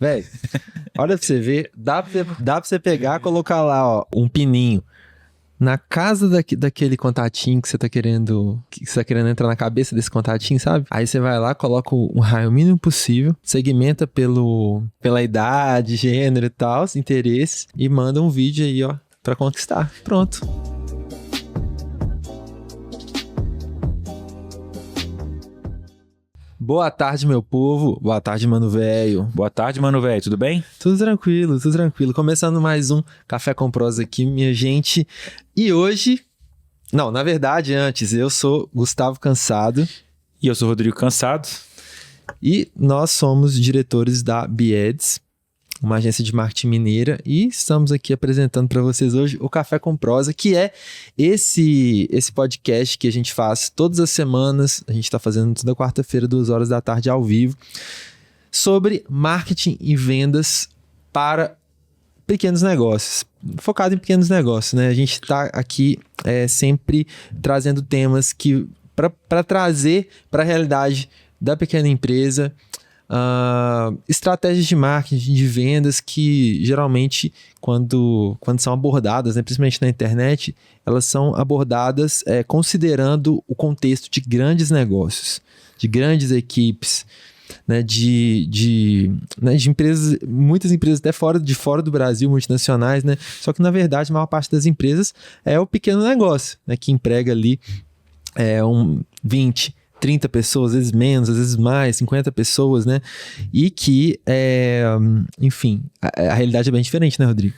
Velho, olha pra você ver, dá pra você pegar e colocar lá, ó, um pininho na casa daquele contatinho que você tá querendo entrar na cabeça desse contatinho, sabe? Aí você vai lá, coloca um raio mínimo possível, segmenta pela idade, gênero e tal, os interesses, e manda um vídeo aí, ó, pra conquistar. Pronto. Boa tarde, meu povo. Boa tarde, mano velho. Boa tarde, mano, velho. Tudo bem? Tudo tranquilo, tudo tranquilo. Começando mais um Café com Prosa aqui, minha gente. E hoje... Não, na verdade, antes, eu sou Gustavo Cansado E eu sou Rodrigo Cansado. e nós somos diretores da Bieds, uma agência de marketing mineira, e estamos aqui apresentando para vocês hoje o Café com Prosa, que é esse podcast que a gente faz todas as semanas. A gente está fazendo toda quarta-feira, 2 horas da tarde, ao vivo, sobre marketing e vendas para pequenos negócios, focado em pequenos negócios, né? A gente está aqui sempre trazendo temas que para trazer para a realidade da pequena empresa, estratégias de marketing, de vendas que geralmente quando são abordadas, né, principalmente na internet, elas são abordadas considerando o contexto de grandes negócios, de grandes equipes, né, de empresas, muitas empresas até fora do Brasil, multinacionais, né? Só que na verdade a maior parte das empresas é o pequeno negócio, né, que emprega ali 20, 30 pessoas, às vezes menos, às vezes mais, 50 pessoas, né? E que, enfim, a realidade é bem diferente, né, Rodrigo?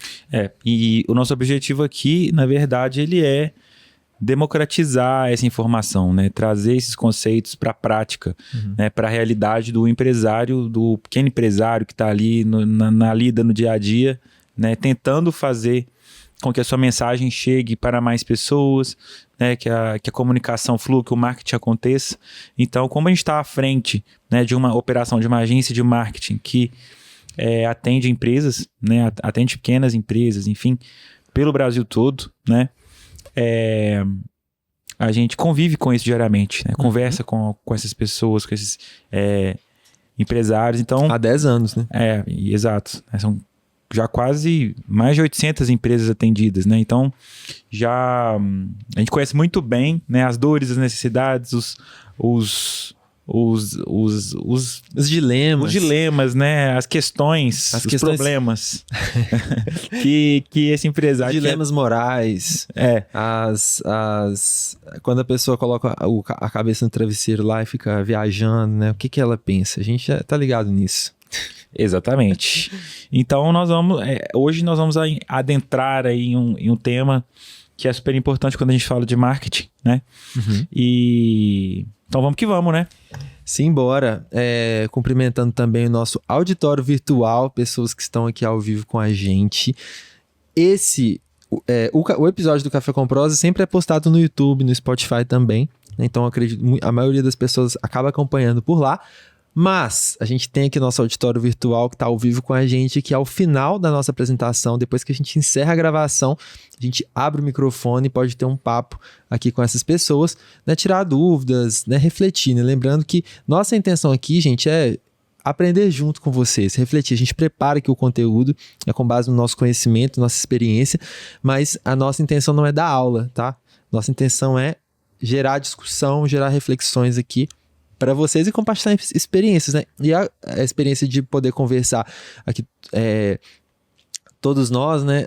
E o nosso objetivo aqui, na verdade, ele é democratizar essa informação, né? Trazer esses conceitos para a prática, né? Para a realidade do empresário, do pequeno empresário que está ali na lida no dia a dia, né? Tentando fazer com que a sua mensagem chegue para mais pessoas, né? Que a comunicação flua, que o marketing aconteça. Então, como a gente está à frente, né, de uma operação, de uma agência de marketing que atende empresas, né? Atende pequenas empresas, enfim, pelo Brasil todo, né? A gente convive com isso diariamente, né? Conversa com essas pessoas, com esses empresários. Então, Há 10 anos, né? Exato. São já quase mais de 800 empresas atendidas, né? Então, a gente conhece muito bem, né, as dores, as necessidades, os dilemas, né? As questões, problemas que esse empresário... Dilemas morais. Quando a pessoa coloca a cabeça no travesseiro lá e fica viajando, né? O que ela pensa? A gente já tá ligado nisso. Exatamente. Então, hoje nós vamos adentrar aí em um tema que é super importante quando a gente fala de marketing, né? Então, vamos que vamos, né? Simbora. Cumprimentando também o nosso auditório virtual, pessoas que estão aqui ao vivo com a gente. O episódio do Café com Prosa sempre é postado no YouTube, no Spotify também. Então, acredito que a maioria das pessoas acaba acompanhando por lá. Mas a gente tem aqui nosso auditório virtual que está ao vivo com a gente, que ao final da nossa apresentação, depois que a gente encerra a gravação, a gente abre o microfone e pode ter um papo aqui com essas pessoas, né, tirar dúvidas, né, refletir, né? Lembrando que nossa intenção aqui, gente, é aprender junto com vocês, refletir. A gente prepara aqui o conteúdo, com base no nosso conhecimento, nossa experiência, mas a nossa intenção não é dar aula, tá? Nossa intenção é gerar discussão, gerar reflexões aqui para vocês e compartilhar experiências, né? E a experiência de poder conversar aqui, todos nós, né?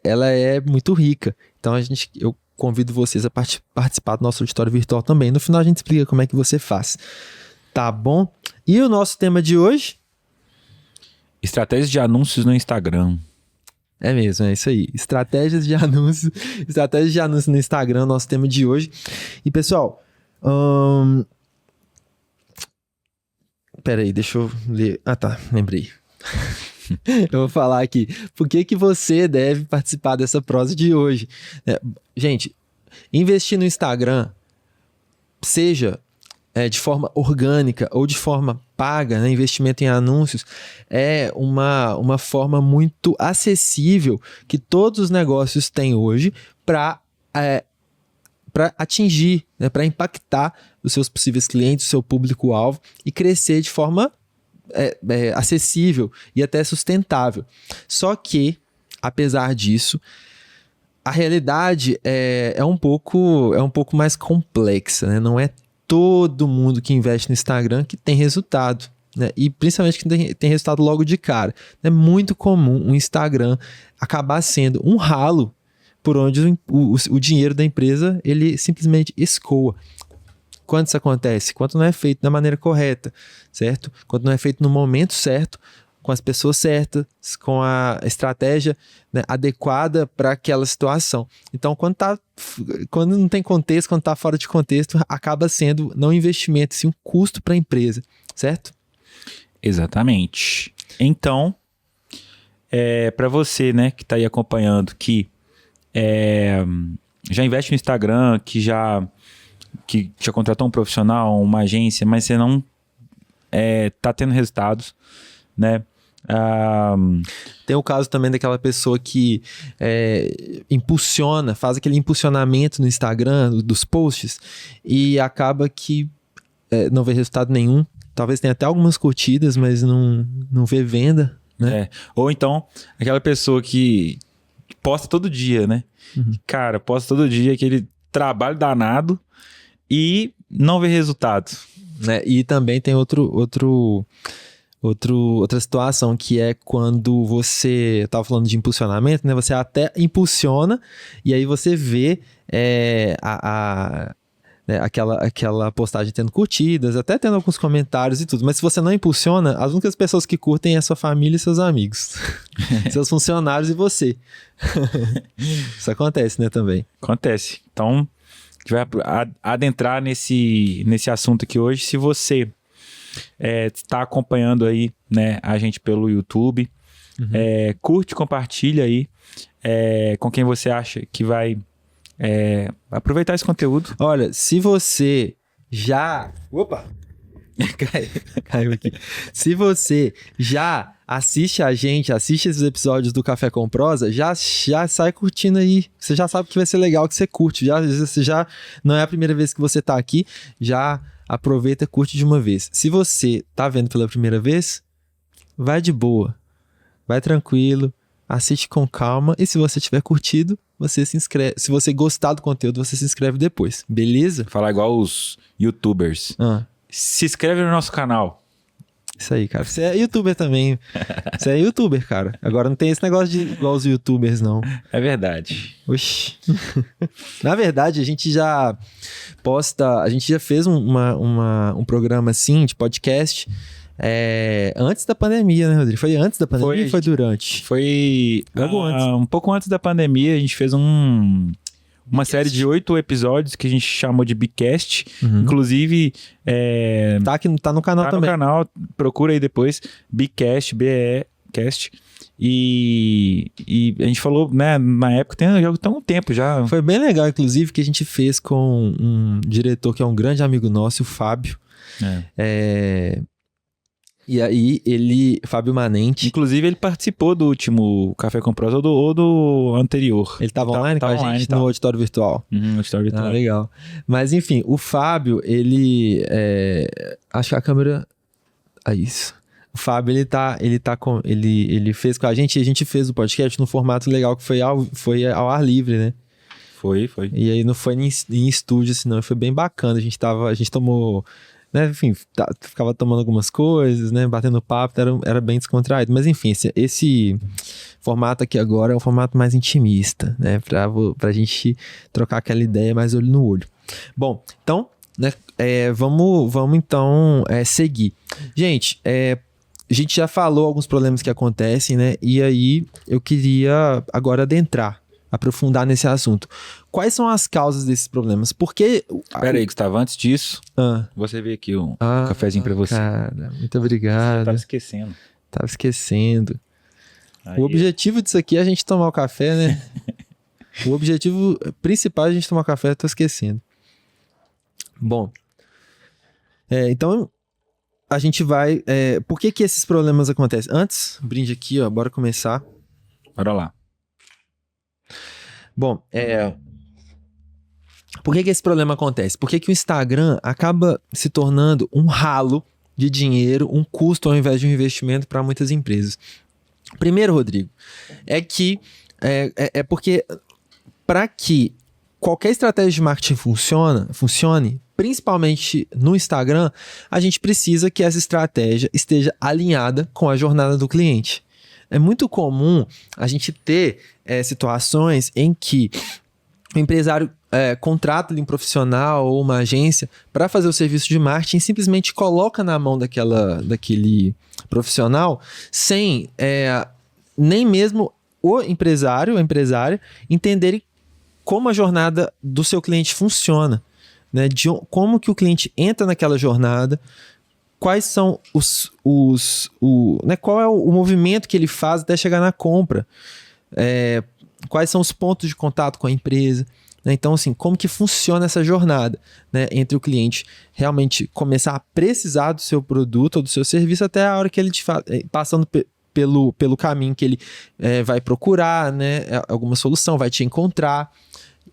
Ela é muito rica. Então eu convido vocês a participar do nosso auditório virtual também. No final a gente explica como é que você faz. Tá bom? E o nosso tema de hoje? Estratégias de anúncios no Instagram. É mesmo, é isso aí. Estratégias de anúncios no Instagram, nosso tema de hoje. E pessoal, peraí, deixa eu ler. Ah, tá, lembrei. Eu vou falar aqui. Por que você deve participar dessa prosa de hoje? Gente, investir no Instagram, seja de forma orgânica ou de forma paga, né, investimento em anúncios, é uma forma muito acessível que todos os negócios têm hoje para atingir, né, para impactar os seus possíveis clientes, o seu público-alvo e crescer de forma acessível e até sustentável. Só que, apesar disso, a realidade é um pouco mais complexa, né? Não é todo mundo que investe no Instagram que tem resultado, né? E principalmente que tem resultado logo de cara. É muito comum o Instagram acabar sendo um ralo por onde o dinheiro da empresa ele simplesmente escoa. Quando isso acontece? Quando não é feito da maneira correta, certo? Quando não é feito no momento certo, com as pessoas certas, com a estratégia, né, adequada para aquela situação. Então, quando não tem contexto, quando está fora de contexto, acaba sendo não um investimento, sim um custo para a empresa, certo? Exatamente. Então, para você, né, que está aí acompanhando, que já investe no Instagram, que já contratou um profissional, uma agência, mas você não está tendo resultados, né? Tem o caso também daquela pessoa que faz aquele impulsionamento no Instagram, dos posts, e acaba que não vê resultado nenhum. Talvez tenha até algumas curtidas, mas não vê venda, né? Ou então, aquela pessoa que posta todo dia, né? Uhum. Cara, posta todo dia aquele trabalho danado e não vê resultado. Né? E também tem outra situação, que é quando você estava falando de impulsionamento, né? Você até impulsiona e aí você vê né, aquela postagem tendo curtidas, até tendo alguns comentários e tudo. Mas se você não impulsiona, as únicas pessoas que curtem é a sua família e seus amigos. Seus funcionários e você. Isso acontece, né, também. Acontece. Então, a gente vai adentrar nesse assunto aqui hoje. Se você está acompanhando aí, né, a gente pelo YouTube, curte, compartilha aí com quem você acha que vai aproveitar esse conteúdo. Olha, se você já... Opa! Caiu aqui. Se você já assiste esses episódios do Café com Prosa, já sai curtindo aí. Você já sabe que vai ser legal, que você curte. Você já não é a primeira vez que você tá aqui, já aproveita e curte de uma vez. Se você tá vendo pela primeira vez, vai de boa, vai tranquilo, assiste com calma, e se você tiver curtido, você se inscreve. Se você gostar do conteúdo, você se inscreve depois, beleza? Falar igual os YouTubers. Se inscreve no nosso canal. Isso aí, cara. Você é youtuber também. Você é youtuber, cara. Agora não tem esse negócio de igual os youtubers, não. É verdade. Oxi. Na verdade, a gente já fez um programa assim, de podcast, antes da pandemia, né, Rodrigo? Foi antes da pandemia ou foi durante? Foi logo antes. Um pouco antes da pandemia, a gente fez uma série de 8 episódios que a gente chamou de Bcast. Inclusive... Tá no canal também. Tá no canal, procura aí depois. Bcast, B-E-Cast. E a gente falou, né, na época, tem um tempo já. Foi bem legal, inclusive, que a gente fez com um diretor que é um grande amigo nosso, o Fábio. E aí, Fábio Manente. Inclusive, ele participou do último Café com Prosa ou do anterior. Ele estava online com a gente no auditório virtual. No auditório virtual. Legal. Mas, enfim, o Fábio, ele... acho que a câmera... isso. O Fábio, ele fez com a gente, e a gente fez o podcast no formato legal, que foi ao ar livre, né? Foi. E aí não foi em estúdio, assim, não. Foi bem bacana. A gente tomou... né, enfim, ficava tomando algumas coisas, né, batendo papo, era bem descontraído. Mas enfim, esse formato aqui agora é um formato mais intimista, né, pra gente trocar aquela ideia mais olho no olho. Bom, então, né, vamos então seguir. Gente, a gente já falou alguns problemas que acontecem, né, e aí eu queria agora aprofundar nesse assunto. Quais são as causas desses problemas? Porque... Pera aí, Gustavo, antes disso, você veio aqui um cafezinho pra você. Cara, muito obrigado. Tava esquecendo. Aí. O objetivo disso aqui é a gente tomar o café, né? O objetivo principal é a gente tomar café, eu tô esquecendo. Bom, então a gente vai... por que esses problemas acontecem? Antes, brinde aqui, ó, bora começar. Bora lá. Bom, por que esse problema acontece? Por que o Instagram acaba se tornando um ralo de dinheiro, um custo ao invés de um investimento para muitas empresas. Primeiro, Rodrigo, é que porque para que qualquer estratégia de marketing funcione, principalmente no Instagram, a gente precisa que essa estratégia esteja alinhada com a jornada do cliente. É muito comum a gente ter situações em que o empresário contrata um profissional ou uma agência para fazer o serviço de marketing e simplesmente coloca na mão daquele profissional sem nem mesmo o empresário ou empresária entenderem como a jornada do seu cliente funciona, né? Como que o cliente entra naquela jornada, quais são qual é o movimento que ele faz até chegar na compra, quais são os pontos de contato com a empresa, né? Então, assim, como que funciona essa jornada, né? Entre o cliente realmente começar a precisar do seu produto ou do seu serviço até a hora que ele passando pelo caminho que ele vai procurar, né? Alguma solução, vai te encontrar,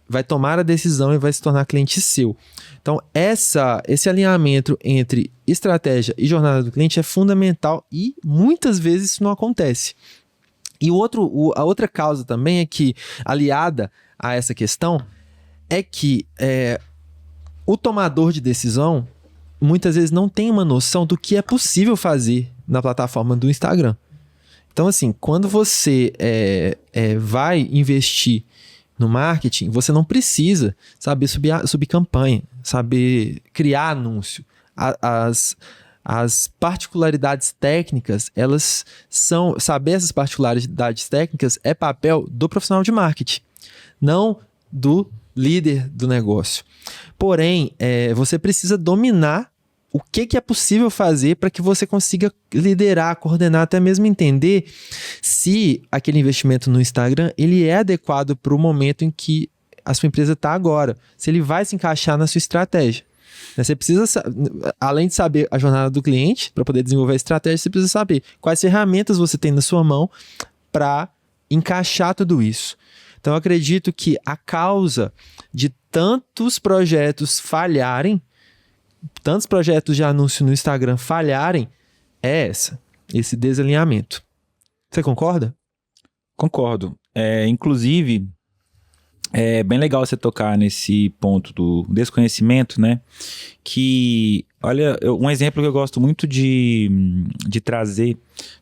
vai tomar a decisão e vai se tornar cliente seu. Então, esse alinhamento entre estratégia e jornada do cliente é fundamental e muitas vezes isso não acontece. E a outra causa também é que, aliada a essa questão, é que o tomador de decisão muitas vezes não tem uma noção do que é possível fazer na plataforma do Instagram. Então, assim, quando você vai investir no marketing, você não precisa saber subir campanha, saber criar anúncio. As particularidades técnicas, saber essas particularidades técnicas é papel do profissional de marketing, não do líder do negócio. Porém, você precisa dominar o que é possível fazer para que você consiga liderar, coordenar, até mesmo entender se aquele investimento no Instagram ele é adequado para o momento em que a sua empresa está agora, se ele vai se encaixar na sua estratégia. Você precisa, além de saber a jornada do cliente, para poder desenvolver a estratégia, você precisa saber quais ferramentas você tem na sua mão para encaixar tudo isso. Então, eu acredito que a causa de tantos projetos falharem, tantos projetos de anúncio no Instagram falharem, é esse desalinhamento. Você concorda? Concordo. Inclusive, é bem legal você tocar nesse ponto do desconhecimento, né? Que, olha, um exemplo que eu gosto muito de trazer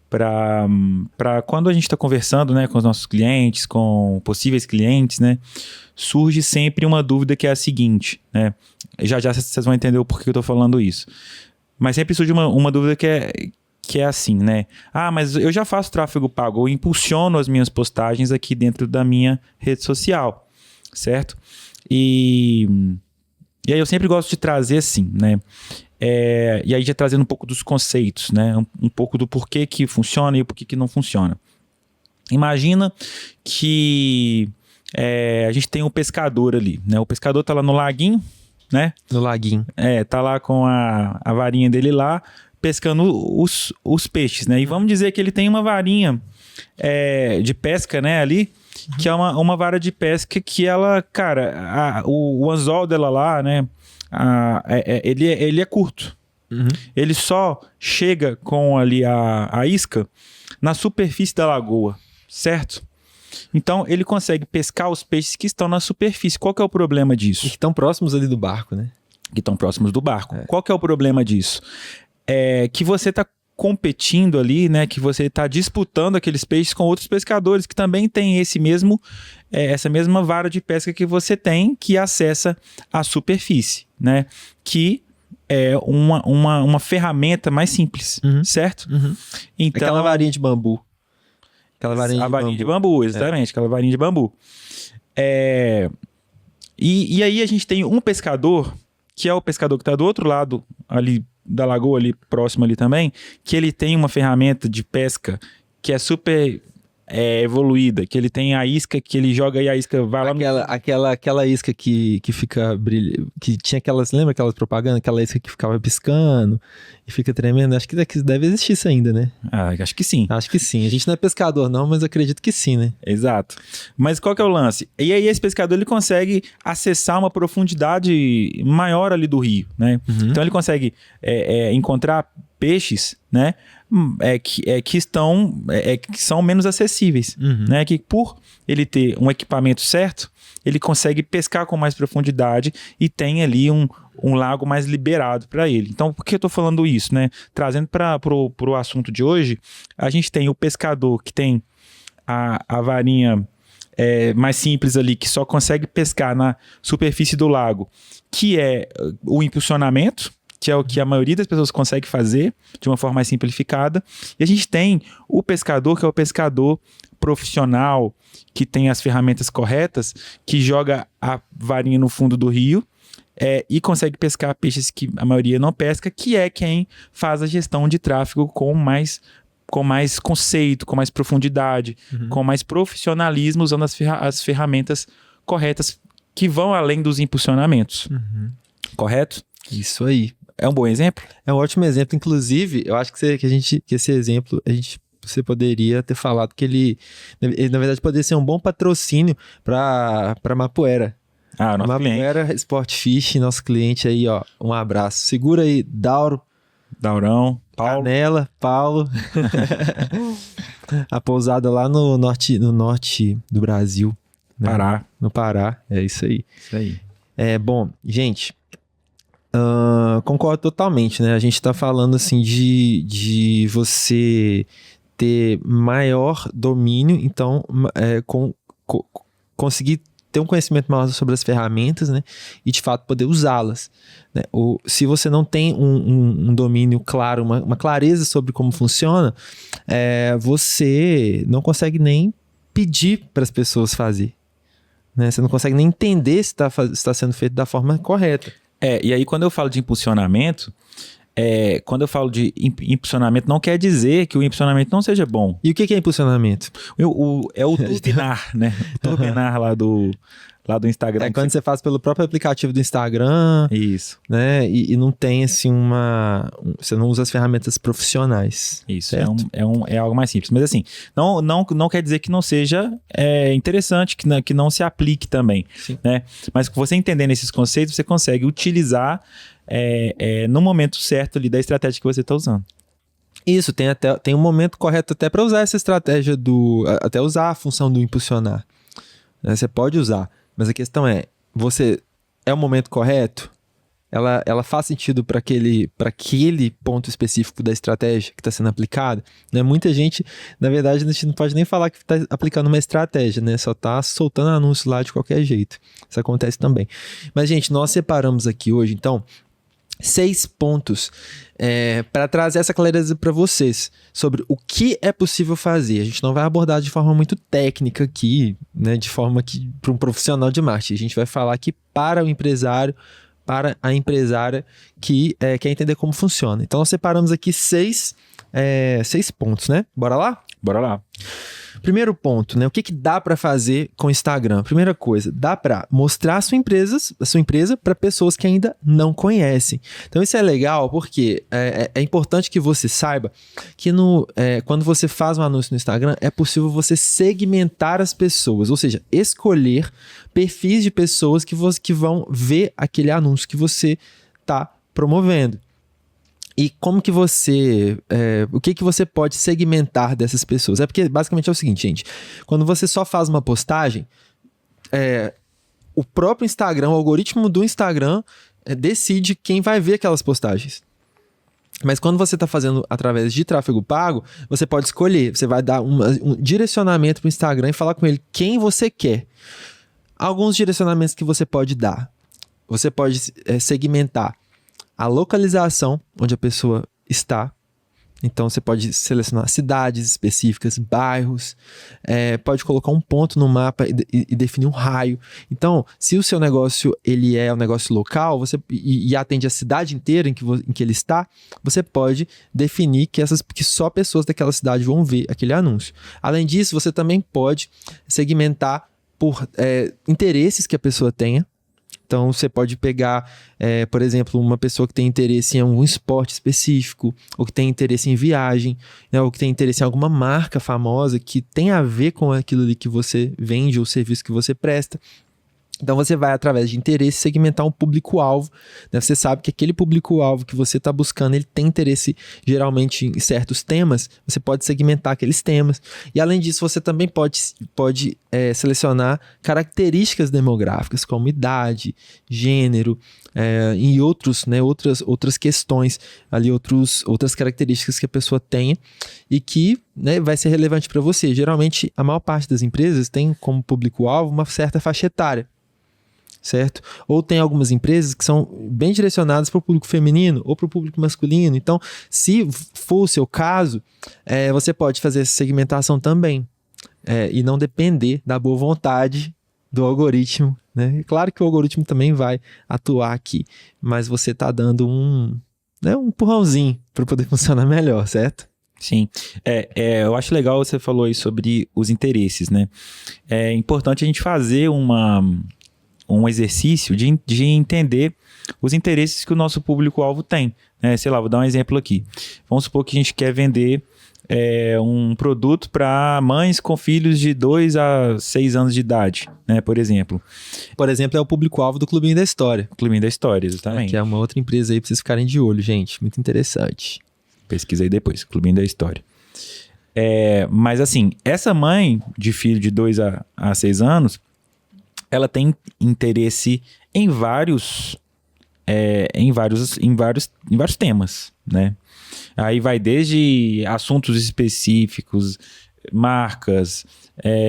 para quando a gente está conversando, né, com os nossos clientes, com possíveis clientes, né, surge sempre uma dúvida que é a seguinte, né? Já vocês vão entender o porquê que eu estou falando isso. Mas sempre surge uma dúvida que é assim, né? Mas eu já faço tráfego pago, eu impulsiono as minhas postagens aqui dentro da minha rede social, certo? E aí eu sempre gosto de trazer assim, né? E aí já trazendo um pouco dos conceitos, né? Um pouco do porquê que funciona e o porquê que não funciona. Imagina que a gente tem um pescador ali, né? O pescador tá lá no laguinho, né? No laguinho. Tá lá com a varinha dele lá, pescando os peixes, né? E vamos dizer que ele tem uma varinha de pesca, né? Ali, que é uma vara de pesca que ela, cara, o anzol dela lá, né? Ele é curto. Uhum. Ele só chega com ali a isca na superfície da lagoa, certo? Então, ele consegue pescar os peixes que estão na superfície. Qual que é o problema disso? E que estão próximos ali do barco, né? Que estão próximos do barco. Qual que é o problema disso? Que você está competindo ali, né? Que você está disputando aqueles peixes com outros pescadores que também têm essa mesma vara de pesca que você tem, que acessa a superfície, né? Que é uma ferramenta mais simples, certo? Uhum. Então, aquela varinha de bambu. A varinha de bambu, exatamente. Aquela varinha de bambu. E aí a gente tem um pescador, que é o pescador que está do outro lado ali da lagoa, ali próximo ali também, que ele tem uma ferramenta de pesca que é super evoluída, que ele tem a isca, que ele joga e a isca vai lá aquela isca que fica que tinha aquelas, lembra aquelas propagandas, aquela isca que ficava piscando e fica tremendo? Acho que deve existir isso ainda, né? Acho que sim. Acho que sim. A gente não é pescador não, mas acredito que sim, né? Exato. Mas qual que é o lance? E aí esse pescador, ele consegue acessar uma profundidade maior ali do rio, né? Então ele consegue encontrar peixes, né? Que são menos acessíveis, né? Que por ele ter um equipamento certo, ele consegue pescar com mais profundidade e tem ali um lago mais liberado para ele. Então, por que eu estou falando isso, né? Trazendo para o assunto de hoje, a gente tem o pescador que tem a varinha mais simples ali, que só consegue pescar na superfície do lago, que é o impulsionamento, que é o que a maioria das pessoas consegue fazer de uma forma mais simplificada. E a gente tem o pescador, que é o pescador profissional, que tem as ferramentas corretas, que joga a varinha no fundo do rio e consegue pescar peixes que a maioria não pesca, que é quem faz a gestão de tráfego com mais conceito, com mais profundidade, com mais profissionalismo, usando as ferramentas corretas que vão além dos impulsionamentos. Correto? Isso aí. É um bom exemplo? É um ótimo exemplo. Inclusive, eu acho que esse exemplo, você poderia ter falado que ele na verdade, poderia ser um bom patrocínio para Mapuera. Nosso Mapuera cliente. Sport Fish, nosso cliente aí, ó. Um abraço. Segura aí, Daurão, Paulo. Canela, Paulo. A pousada lá no norte do Brasil. Né? Pará. No Pará, é isso aí. Isso aí. Bom, gente... concordo totalmente, né? A gente tá falando assim de você ter maior domínio, então conseguir ter um conhecimento maior sobre as ferramentas, né? E de fato poder usá-las, né? Se você não tem um domínio claro, uma clareza sobre como funciona, você não consegue nem pedir para as pessoas fazer, né? Você não consegue nem entender se está sendo feito da forma correta. E aí quando eu falo de impulsionamento, quando eu falo de impulsionamento, não quer dizer que o impulsionamento não seja bom. E o que é impulsionamento? É o turbinar, né? O turbinar lá do Instagram. Quando você faz pelo próprio aplicativo do Instagram. Isso. Né? E não tem assim você não usa as ferramentas profissionais. Isso, é algo mais simples. Mas assim, não quer dizer que não seja interessante, que não se aplique também. Sim. Né? Mas você entendendo esses conceitos, você consegue utilizar no momento certo ali da estratégia que você está usando. Isso, tem um momento correto até para usar essa estratégia até usar a função do impulsionar. Né? Você pode usar, mas a questão é o momento correto? Ela faz sentido para aquele ponto específico da estratégia que está sendo aplicada? Né? Muita gente, na verdade, a gente não pode nem falar que está aplicando uma estratégia, né? Só está soltando anúncio lá de qualquer jeito. Isso acontece também. Mas, gente, nós separamos aqui hoje, então, 6 pontos para trazer essa clareza para vocês sobre o que é possível fazer. A gente não vai abordar de forma muito técnica aqui, né, de forma que para um profissional de marketing. A gente vai falar aqui para o empresário, para a empresária que quer entender como funciona. Então, nós separamos aqui 6 pontos, né? Bora lá? Bora lá. Primeiro ponto, né? O que dá para fazer com o Instagram? Primeira coisa, dá para mostrar a sua empresa para pessoas que ainda não conhecem. Então isso é legal porque é importante que você saiba que quando você faz um anúncio no Instagram, é possível você segmentar as pessoas, ou seja, escolher perfis de pessoas que vão ver aquele anúncio que você está promovendo. E como que o que você pode segmentar dessas pessoas? Porque basicamente é o seguinte, gente, quando você só faz uma postagem, o próprio Instagram, o algoritmo do Instagram decide quem vai ver aquelas postagens. Mas quando você está fazendo através de tráfego pago, você pode escolher, você vai dar um direcionamento para o Instagram e falar com ele quem você quer. Alguns direcionamentos que você pode dar. Você pode segmentar a localização onde a pessoa está, Então, você pode selecionar cidades específicas, bairros, pode colocar um ponto no mapa e definir um raio. Então, se o seu negócio ele é um negócio local e atende a cidade inteira em que ele está, você pode definir que só pessoas daquela cidade vão ver aquele anúncio. Além disso, você também pode segmentar por interesses que a pessoa tenha. Então, você pode pegar, por exemplo, uma pessoa que tem interesse em algum esporte específico, ou que tem interesse em viagem, né, ou que tem interesse em alguma marca famosa que tem a ver com aquilo ali que você vende ou serviço que você presta. Então, você vai, através de interesse, segmentar um público-alvo. Né? Você sabe que aquele público-alvo que você está buscando, ele tem interesse, geralmente, em certos temas. Você pode segmentar aqueles temas. E, além disso, você também pode selecionar características demográficas, como idade, gênero, e outras questões, ali, outras características que a pessoa tenha e que, né, vai ser relevante para você. Geralmente, a maior parte das empresas tem como público-alvo uma certa faixa etária. Certo? Ou tem algumas empresas que são bem direcionadas para o público feminino ou para o público masculino. Então, se for o seu caso, você pode fazer essa segmentação também. E não depender da boa vontade do algoritmo. Né? Claro que o algoritmo também vai atuar aqui, mas você está dando um empurrãozinho para poder funcionar melhor, certo? Sim, eu acho legal você falou aí sobre os interesses, né? É importante a gente fazer um exercício de entender os interesses que o nosso público-alvo tem. Né? Sei lá, vou dar um exemplo aqui. Vamos supor que a gente quer vender um produto para mães com filhos de 2 a 6 anos de idade, né? Por exemplo. Por exemplo, é o público-alvo do Clubinho da História. Clubinho da História, exatamente. Que é uma outra empresa aí para vocês ficarem de olho, gente. Muito interessante. Pesquisa aí depois, Clubinho da História. Mas assim, essa mãe de filho de 2 a 6 anos, ela tem interesse em vários temas, né? Aí vai desde assuntos específicos, marcas,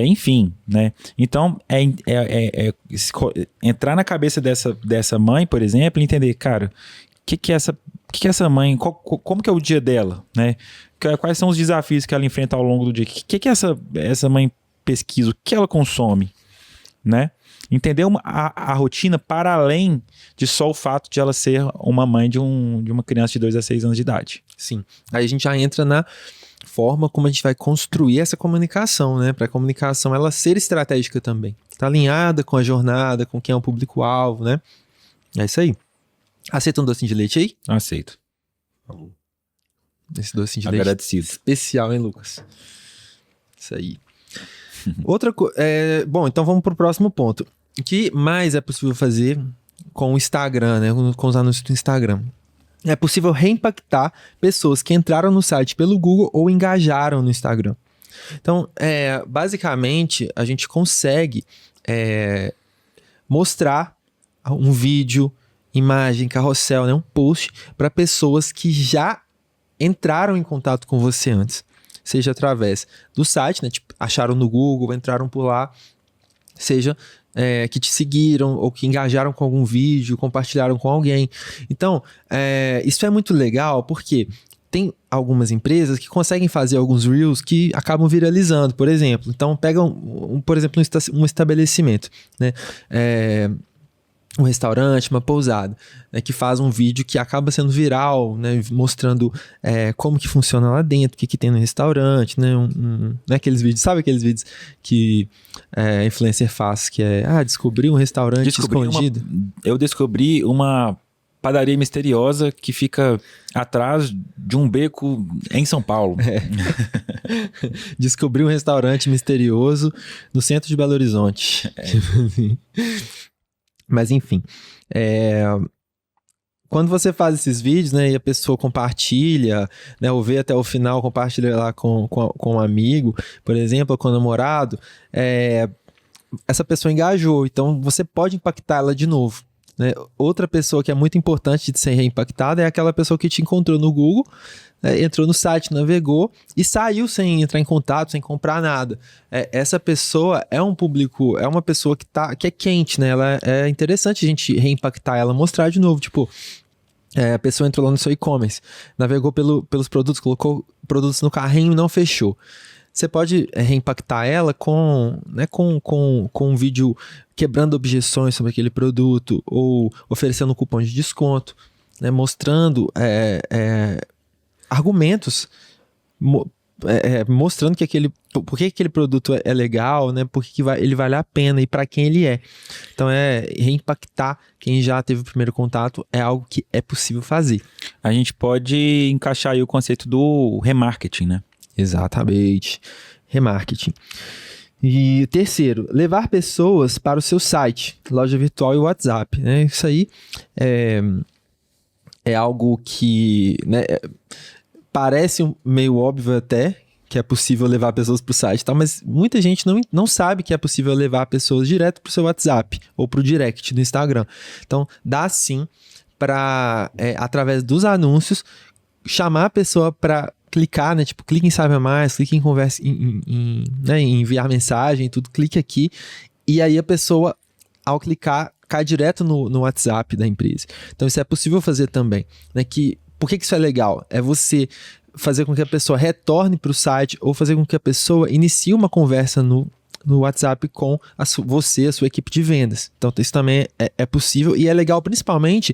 enfim, né? Então, entrar na cabeça dessa mãe, por exemplo, e entender, cara, o que essa mãe, como que é o dia dela, né? Quais são os desafios que ela enfrenta ao longo do dia? O que essa mãe pesquisa? O que ela consome, né? Entender a rotina para além de só o fato de ela ser uma mãe de uma criança de 2 a 6 anos de idade. Sim. Aí a gente já entra na forma como a gente vai construir essa comunicação, né? Para a comunicação ela ser estratégica também. Tá alinhada com a jornada, com quem é o público-alvo, né? É isso aí. Aceita um docinho de leite aí? Aceito. Esse docinho de Agradecido. Leite especial, hein, Lucas? Isso aí. Outra coisa. Bom, então vamos pro próximo ponto. O que mais é possível fazer com o Instagram, né? Com os anúncios do Instagram? É possível reimpactar pessoas que entraram no site pelo Google ou engajaram no Instagram. Então, basicamente, a gente consegue mostrar um vídeo, imagem, carrossel, né? Um post para pessoas que já entraram em contato com você antes. Seja através do site, né? Tipo, acharam no Google, entraram por lá. Seja que te seguiram ou que engajaram com algum vídeo, compartilharam com alguém. Então, isso é muito legal porque tem algumas empresas que conseguem fazer alguns Reels que acabam viralizando, por exemplo. Então, pega, por exemplo, um estabelecimento, né? Um restaurante, uma pousada, né, que faz um vídeo que acaba sendo viral, né, mostrando como que funciona lá dentro, o que tem no restaurante, né, aqueles vídeos, sabe aqueles vídeos que influencer faz, que descobri um restaurante escondido? Eu descobri uma padaria misteriosa que fica atrás de um beco em São Paulo. Descobri um restaurante misterioso no centro de Belo Horizonte. Mas enfim, quando você faz esses vídeos, né, e a pessoa compartilha, né, ou vê até o final, compartilha lá com um amigo, por exemplo, ou com o namorado, essa pessoa engajou, então você pode impactar ela de novo. Né? Outra pessoa que é muito importante de ser reimpactada é aquela pessoa que te encontrou no Google, entrou no site, navegou e saiu sem entrar em contato, sem comprar nada. Essa pessoa é um público, é uma pessoa que é quente, né? É interessante a gente reimpactar ela, mostrar de novo, tipo, A pessoa entrou lá no seu e-commerce, navegou pelos produtos, colocou produtos no carrinho e não fechou. Você pode reimpactar ela com um vídeo quebrando objeções sobre aquele produto ou oferecendo um cupom de desconto, né, mostrando argumentos, mostrando que por que aquele produto é legal, né, por que ele vale a pena e para quem ele é. Então, reimpactar quem já teve o primeiro contato é algo que é possível fazer. A gente pode encaixar aí o conceito do remarketing, né? Exatamente. Remarketing. E terceiro, levar pessoas para o seu site, loja virtual e WhatsApp, né? Isso aí é algo que, né, parece meio óbvio até, que é possível levar pessoas para o site e tal, mas muita gente não sabe que é possível levar pessoas direto para o seu WhatsApp ou para o direct do Instagram. Então, dá sim para, através dos anúncios, chamar a pessoa para clicar, né? Tipo, clique em Saiba Mais, clique em conversa, em enviar mensagem, tudo, clique aqui. E aí a pessoa, ao clicar, cai direto no WhatsApp da empresa. Então, isso é possível fazer também, né? Por que isso é legal? É você fazer com que a pessoa retorne para o site ou fazer com que a pessoa inicie uma conversa no WhatsApp com a sua equipe de vendas. Então, isso também é possível e é legal, principalmente,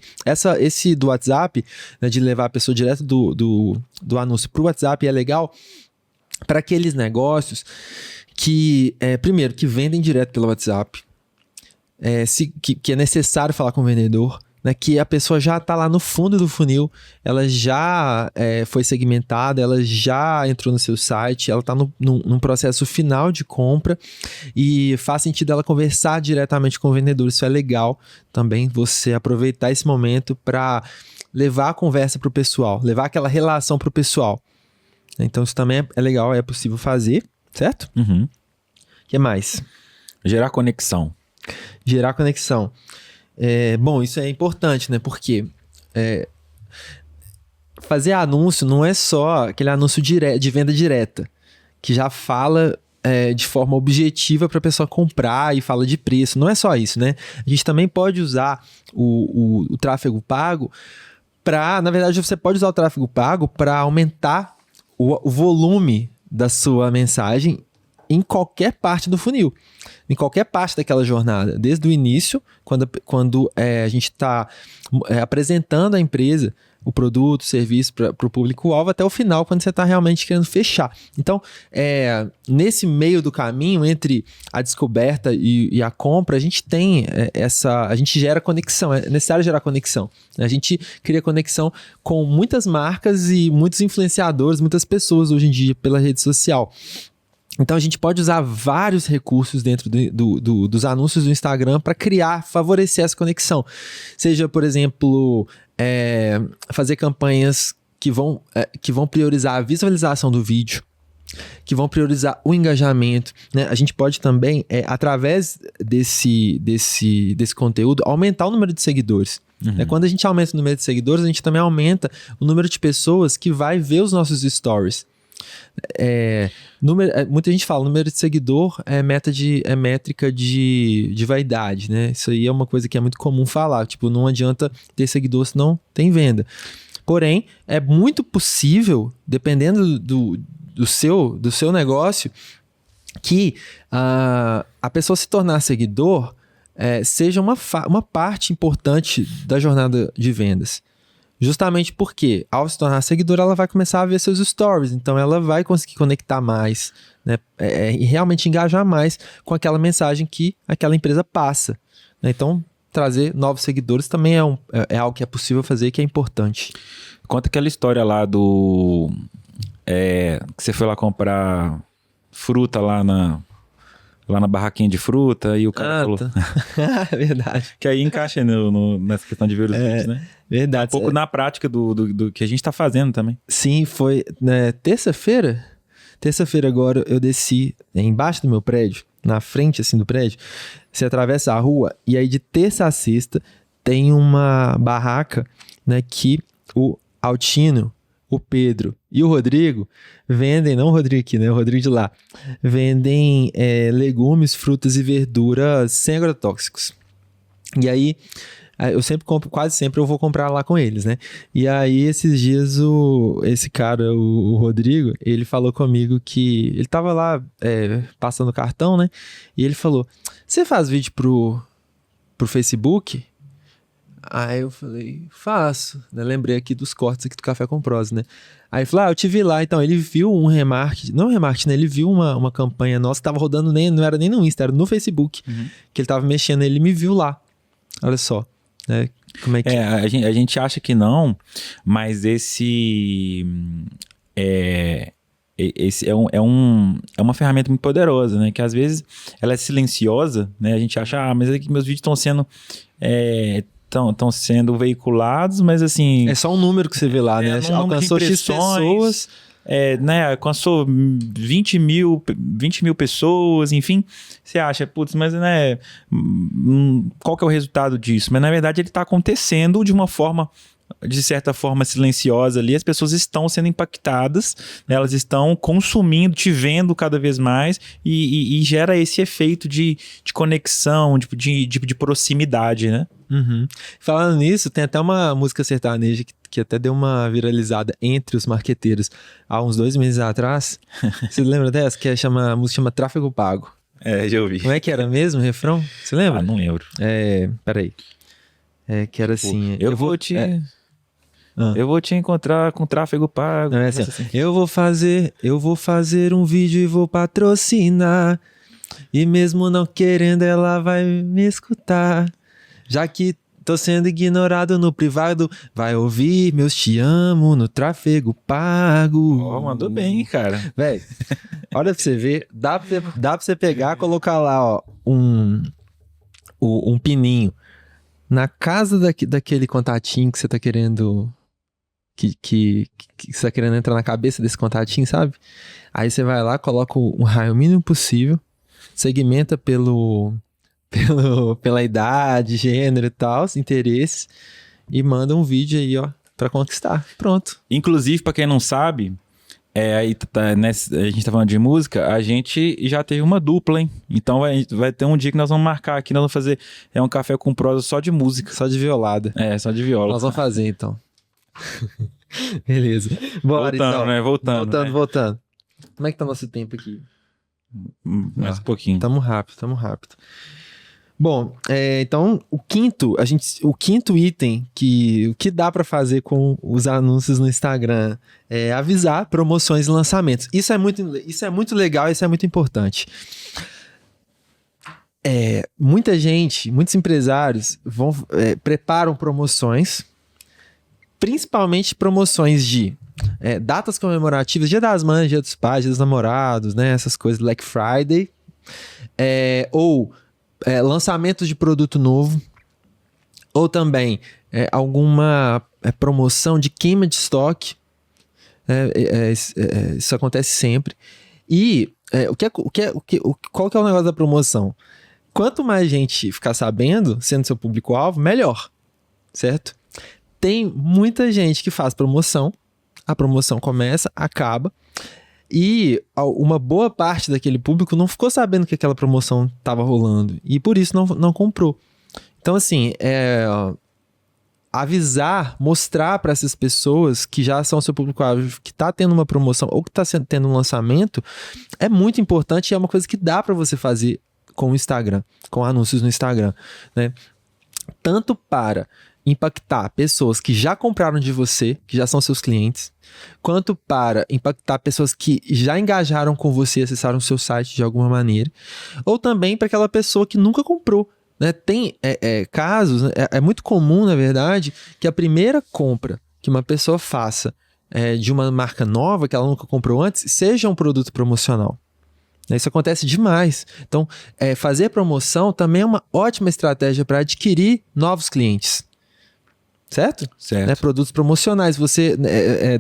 esse do WhatsApp, né, de levar a pessoa direto do anúncio para o WhatsApp, é legal para aqueles negócios que, primeiro, que vendem direto pelo WhatsApp, que é necessário falar com o vendedor, né, que a pessoa já está lá no fundo do funil, ela já foi segmentada, ela já entrou no seu site, ela está num processo final de compra e faz sentido ela conversar diretamente com o vendedor. Isso é legal também, você aproveitar esse momento para levar a conversa para o pessoal, levar aquela relação para o pessoal. Então isso também é legal, é possível fazer, certo? Uhum. O que mais? Gerar conexão. Gerar conexão. Bom, isso é importante, né? Porque fazer anúncio não é só aquele anúncio de venda direta, que já fala de forma objetiva para a pessoa comprar e fala de preço. Não é só isso, né? A gente também pode usar o tráfego pago para... Na verdade, você pode usar o tráfego pago para aumentar o volume da sua mensagem em qualquer parte do funil, em qualquer parte daquela jornada, desde o início, quando a gente está apresentando a empresa, o produto, o serviço para o público-alvo, até o final, quando você está realmente querendo fechar. Então, nesse meio do caminho, entre a descoberta e a compra, a gente tem a gente gera conexão, é necessário gerar conexão. A gente cria conexão com muitas marcas e muitos influenciadores, muitas pessoas hoje em dia pela rede social. Então, a gente pode usar vários recursos dentro dos anúncios do Instagram para favorecer essa conexão. Seja, por exemplo, fazer campanhas que vão priorizar a visualização do vídeo, que vão priorizar o engajamento, né? A gente pode também, através desse conteúdo, aumentar o número de seguidores. Uhum. Quando a gente aumenta o número de seguidores, a gente também aumenta o número de pessoas que vai ver os nossos stories. Muita gente fala, número de seguidor é métrica de vaidade, né? Isso aí é uma coisa que é muito comum falar, tipo, não adianta ter seguidor se não tem venda. Porém, é muito possível, dependendo do seu negócio, que a pessoa se tornar seguidor seja uma parte importante da jornada de vendas. Justamente porque, ao se tornar seguidora, ela vai começar a ver seus stories. Então, ela vai conseguir conectar mais, né? E realmente engajar mais com aquela mensagem que aquela empresa passa, né? Então, trazer novos seguidores também é algo que é possível fazer e que é importante. Conta aquela história lá que você foi lá comprar fruta lá na barraquinha de fruta e o cara falou... Tá. É verdade. Que aí encaixa nessa questão de ver os vídeos, né? Verdade. Um pouco na prática do que a gente tá fazendo também. Sim, foi terça-feira. Terça-feira agora eu desci embaixo do meu prédio, na frente assim do prédio. Você atravessa a rua e aí de terça a sexta tem uma barraca, né, que o Altino, o Pedro e o Rodrigo vendem, não o Rodrigo aqui, né? O Rodrigo de lá. Vendem legumes, frutas e verduras sem agrotóxicos. E aí, Eu sempre compro, quase sempre eu vou comprar lá com eles, né? E aí, esses dias, esse cara, o Rodrigo, ele falou comigo que ele tava lá passando cartão, né? E ele falou, você faz vídeo pro Facebook? Aí eu falei, faço. Eu lembrei aqui dos cortes aqui do Café com Prosa, né? Aí ele falou, eu te vi lá. Então, ele viu um remarketing, não remarketing, né? Ele viu uma campanha nossa que tava rodando, não era nem no Insta, era no Facebook, que ele tava mexendo, ele me viu lá. Olha só, né? Como é que... a gente acha que não, mas esse é uma ferramenta muito poderosa, né? Que às vezes ela é silenciosa, né? A gente acha, mas é que meus vídeos estão sendo... Estão sendo veiculados, mas assim... É só um número que você vê lá, né? Alcançou X pessoas, né? Alcançou 20 mil pessoas, enfim. Você acha, putz, mas né? Qual que é o resultado disso? Mas na verdade ele está acontecendo de uma forma... de certa forma silenciosa ali, as pessoas estão sendo impactadas, né? Elas estão consumindo, te vendo cada vez mais e gera esse efeito de conexão, de proximidade, né? Uhum. Falando nisso, tem até uma música sertaneja que até deu uma viralizada entre os marqueteiros há uns 2 meses atrás. Você lembra dessa? A música chama Tráfego Pago. Já ouvi. Como é que era mesmo o refrão? Você lembra? Não lembro. Peraí. Que era assim... Eu vou te encontrar com tráfego pago. Não, é assim. Eu vou fazer um vídeo e vou patrocinar. E mesmo não querendo, ela vai me escutar. Já que tô sendo ignorado no privado, vai ouvir meus te amo no tráfego pago. Mandou bem, cara. Véi, olha pra você ver, dá pra você pegar, colocar lá, ó, um pininho na casa daquele contatinho que você tá querendo... Que você tá querendo entrar na cabeça desse contatinho, sabe? Aí você vai lá, coloca um raio mínimo possível, segmenta pela idade, gênero e tal, interesses, e manda um vídeo aí, ó, pra conquistar. Pronto. Inclusive, pra quem não sabe, a gente tá falando de música, a gente já teve uma dupla, hein? Então vai ter um dia que nós vamos marcar aqui, nós vamos fazer um café com prosa só de música. Só de violada. Só de viola. Nós vamos fazer, então. Beleza. Bora, voltando, então. Né? Voltando. Como é que tá nosso tempo aqui? Mais um pouquinho. Tamo rápido. Bom, então o quinto item o que dá para fazer com os anúncios no Instagram é avisar promoções e lançamentos. Isso é muito legal, isso é muito importante. Muitos empresários preparam promoções, principalmente promoções de datas comemorativas, Dia das Mães, Dia dos Pais, Dia dos Namorados, né? Essas coisas, Black Friday, ou lançamento de produto novo, ou também alguma promoção de queima de estoque. Isso acontece sempre. E qual que é o negócio da promoção? Quanto mais gente ficar sabendo, sendo seu público-alvo, melhor, certo? Tem muita gente que faz promoção, a promoção começa, acaba, e uma boa parte daquele público não ficou sabendo que aquela promoção estava rolando, e por isso não comprou. Então, assim, avisar, mostrar para essas pessoas que já são seu público-alvo, que está tendo uma promoção ou que está tendo um lançamento, é muito importante e é uma coisa que dá para você fazer com o Instagram, com anúncios no Instagram, né? Tanto para impactar pessoas que já compraram de você, que já são seus clientes, quanto para impactar pessoas que já engajaram com você, acessaram o seu site de alguma maneira, ou também para aquela pessoa que nunca comprou, né? Tem casos, é muito comum, na verdade, que a primeira compra que uma pessoa faça de uma marca nova, que ela nunca comprou antes, seja um produto promocional. Isso acontece demais. Então, fazer promoção também é uma ótima estratégia para adquirir novos clientes. Certo? Certo. Produtos promocionais. Você,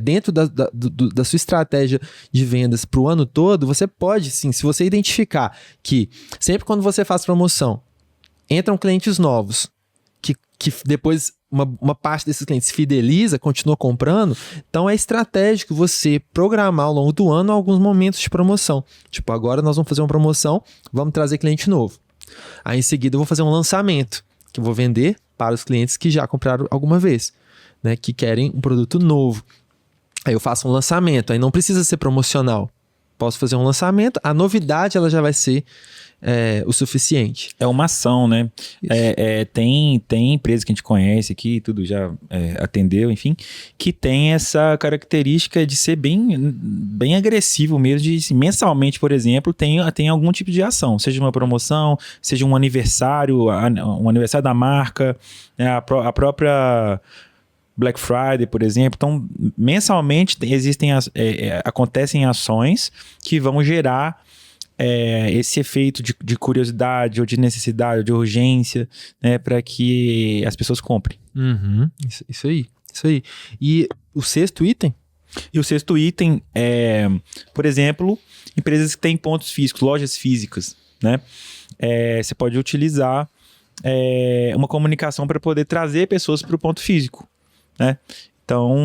dentro da sua estratégia de vendas para o ano todo, você pode, sim, se você identificar que sempre quando você faz promoção, entram clientes novos, que depois uma parte desses clientes se fideliza, continua comprando, então é estratégico você programar ao longo do ano alguns momentos de promoção. Tipo, agora nós vamos fazer uma promoção, vamos trazer cliente novo. Aí em seguida eu vou fazer um lançamento, que eu vou vender para os clientes que já compraram alguma vez, né? Que querem um produto novo. Aí eu faço um lançamento, aí não precisa ser promocional. Posso fazer um lançamento, a novidade ela já vai ser o suficiente. É uma ação, né? Tem empresa que a gente conhece aqui, tudo já atendeu, enfim, que tem essa característica de ser bem agressivo mesmo, de assim, mensalmente, por exemplo, tem algum tipo de ação, seja uma promoção, seja um aniversário da marca, né? A própria Black Friday, por exemplo. Então, mensalmente acontecem ações que vão gerar esse efeito de curiosidade ou de necessidade, ou de urgência, né, para que as pessoas comprem. Uhum, isso aí. E o sexto item? E o sexto item é, por exemplo, empresas que têm pontos físicos, lojas físicas, né? Você pode utilizar uma comunicação para poder trazer pessoas para o ponto físico, né? Então,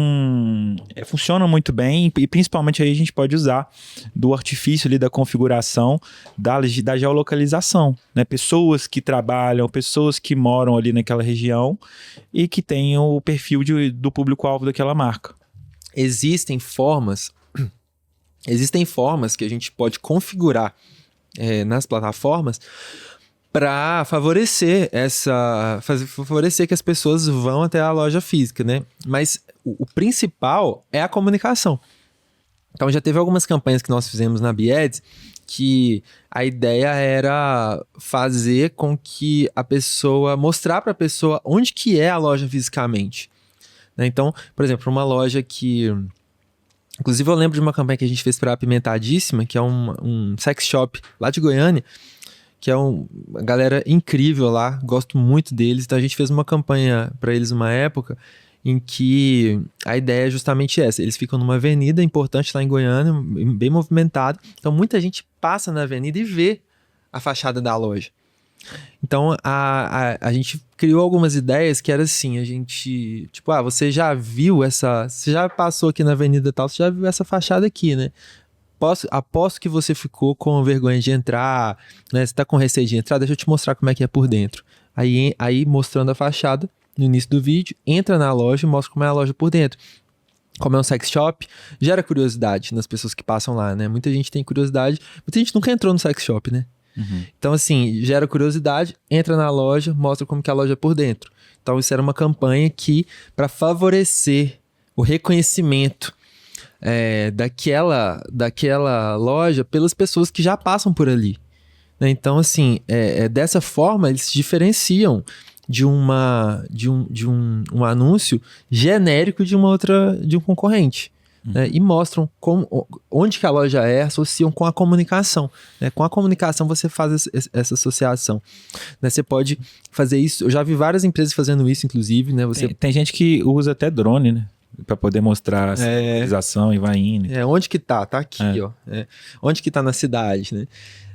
funciona muito bem e principalmente aí a gente pode usar do artifício ali da configuração da geolocalização, né? Pessoas que trabalham, pessoas que moram ali naquela região e que têm o perfil do público-alvo daquela marca. Existem formas que a gente pode configurar nas plataformas para favorecer que as pessoas vão até a loja física, né? Mas o principal é a comunicação. Então já teve algumas campanhas que nós fizemos na Bieds que a ideia era fazer com que mostrar para a pessoa onde que é a loja fisicamente, né? Então, por exemplo, uma loja que... Inclusive eu lembro de uma campanha que a gente fez para a Apimentadíssima, que é um sex shop lá de Goiânia, que é uma galera incrível lá, gosto muito deles. Então a gente fez uma campanha para eles uma época em que a ideia é justamente essa. Eles ficam numa avenida importante lá em Goiânia, bem movimentada. Então muita gente passa na avenida e vê a fachada da loja. Então a gente criou algumas ideias que era assim, a gente, tipo, você já passou aqui na avenida tal, você já viu essa fachada aqui, né? Aposto que você ficou com vergonha de entrar, né? Você tá com receio de entrar, deixa eu te mostrar como é que é por dentro. Aí mostrando a fachada no início do vídeo, entra na loja e mostra como é a loja por dentro. Como é um sex shop, gera curiosidade nas pessoas que passam lá, né? Muita gente tem curiosidade, muita gente nunca entrou no sex shop, né? Uhum. Então, assim, gera curiosidade, entra na loja, mostra como que é a loja é por dentro. Então, isso era uma campanha que, para favorecer o reconhecimento daquela loja pelas pessoas que já passam por ali, né? Então, assim, dessa forma eles se diferenciam de um anúncio genérico de um concorrente, né? E mostram onde que a loja associam com a comunicação, né? Com a comunicação você faz essa associação, né? Você pode fazer isso, eu já vi várias empresas fazendo isso, inclusive, né? Tem gente que usa até drone, né? Para poder mostrar a localização e vai indo. Onde que tá? Tá aqui, ó. Onde que tá na cidade,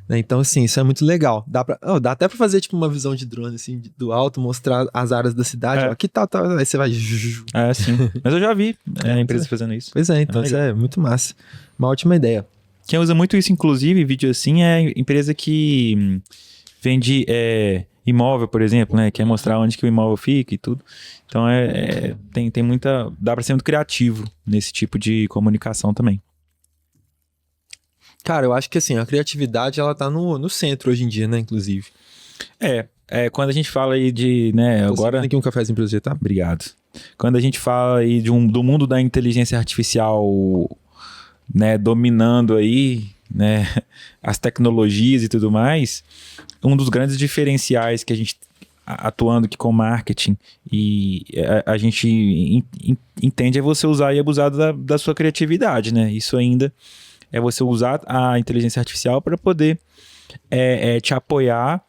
né? Então, assim, isso é muito legal. Dá até pra fazer, tipo, uma visão de drone, assim, do alto, mostrar as áreas da cidade. Ó, aqui tá, aí você vai... Sim. Mas eu já vi empresas fazendo isso. Pois é, então isso é muito massa. Uma ótima ideia. Quem usa muito isso, inclusive, vídeo assim, é empresa que vende imóvel, por exemplo, né? Quer mostrar onde que o imóvel fica e tudo. Então, tem muita... Dá pra ser muito criativo nesse tipo de comunicação também. Cara, eu acho que assim, a criatividade ela tá no centro hoje em dia, né, inclusive. Quando a gente fala aí de, né, agora... aqui um cafezinho pra você, tá? Obrigado. Quando a gente fala aí do mundo da inteligência artificial, né, dominando aí, né, as tecnologias e tudo mais, um dos grandes diferenciais que a gente atuando aqui com marketing e a gente entende é você usar e abusar da sua criatividade, né? Isso ainda é você usar a inteligência artificial para poder te apoiar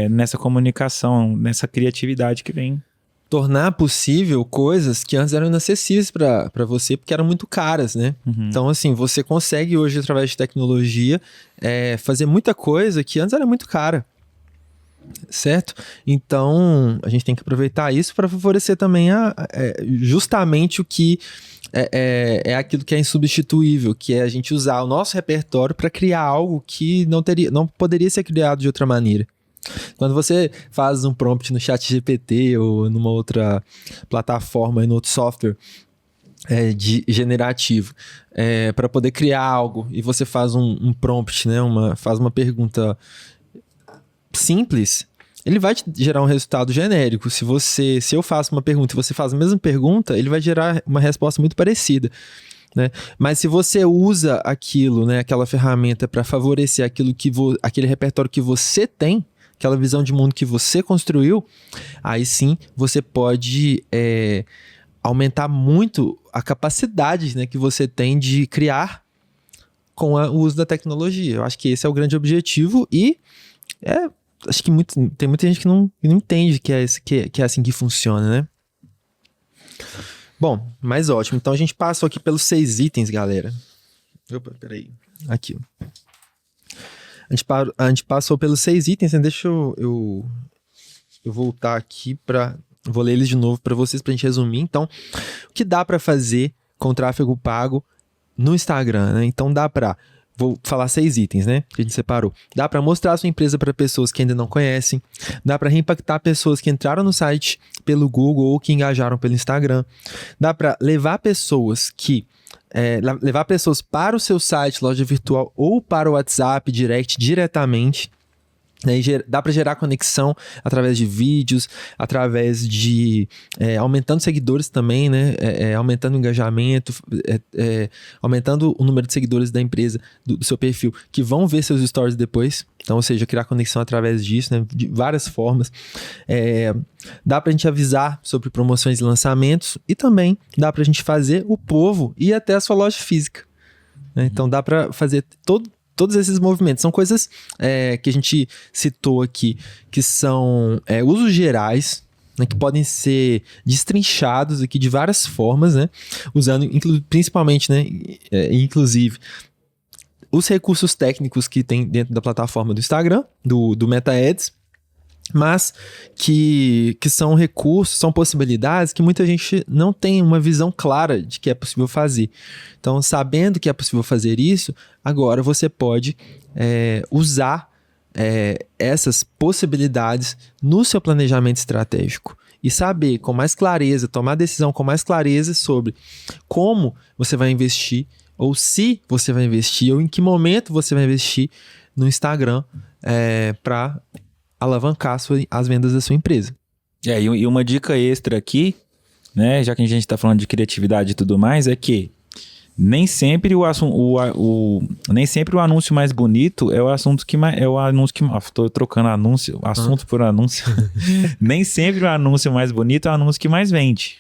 nessa comunicação, nessa criatividade que vem. Tornar possível coisas que antes eram inacessíveis para você porque eram muito caras, né? Uhum. Então, assim, você consegue hoje, através de tecnologia, fazer muita coisa que antes era muito cara. Certo? Então, a gente tem que aproveitar isso para favorecer também justamente o que é aquilo que é insubstituível, que é a gente usar o nosso repertório para criar algo que não poderia ser criado de outra maneira. Quando você faz um prompt no ChatGPT ou numa outra plataforma, em outro software generativo, para poder criar algo, e você faz um prompt, né, faz uma pergunta simples, ele vai te gerar um resultado genérico. Se eu faço uma pergunta e você faz a mesma pergunta, ele vai gerar uma resposta muito parecida, né? Mas se você usa aquilo, né, aquela ferramenta para favorecer aquele repertório que você tem, aquela visão de mundo que você construiu, aí sim você pode aumentar muito a capacidade, né, que você tem de criar com o uso da tecnologia. Eu acho que esse é o grande objetivo e acho que tem muita gente que não entende que é assim que funciona, né? Bom, mas ótimo. Então a gente passou aqui pelos 6 itens, galera. Opa, peraí. Aqui. A gente passou pelos 6 itens, né? Deixa eu voltar aqui vou ler eles de novo para vocês, pra gente resumir. Então, o que dá para fazer com tráfego pago no Instagram, né? Então vou falar 6 itens, né? Que a gente separou. Dá para mostrar a sua empresa para pessoas que ainda não conhecem. Dá para reimpactar pessoas que entraram no site pelo Google ou que engajaram pelo Instagram. Dá para levar pessoas para o seu site, loja virtual ou para o WhatsApp Direct diretamente. Dá para gerar conexão através de vídeos, através de aumentando seguidores também, né? Aumentando o engajamento, aumentando o número de seguidores da empresa, do seu perfil, que vão ver seus stories depois. Então, ou seja, criar conexão através disso, né? De várias formas. Dá para a gente avisar sobre promoções e lançamentos e também dá para a gente fazer o povo ir até a sua loja física, né? Então, dá para fazer todos esses movimentos. São coisas que a gente citou aqui, que são usos gerais, né, que podem ser destrinchados aqui de várias formas, né, usando principalmente, né, inclusive, os recursos técnicos que tem dentro da plataforma do Instagram, do Meta Ads, mas que são recursos, são possibilidades que muita gente não tem uma visão clara de que é possível fazer. Então, sabendo que é possível fazer isso, agora você pode usar essas possibilidades no seu planejamento estratégico e saber com mais clareza, tomar decisão com mais clareza sobre como você vai investir, ou se você vai investir, ou em que momento você vai investir no Instagram para alavancar as vendas da sua empresa. E uma dica extra aqui, né, já que a gente está falando de criatividade e tudo mais, é que nem sempre o anúncio mais bonito é o assunto que mais, estou trocando assunto por anúncio. Nem sempre o anúncio mais bonito é o anúncio que mais vende,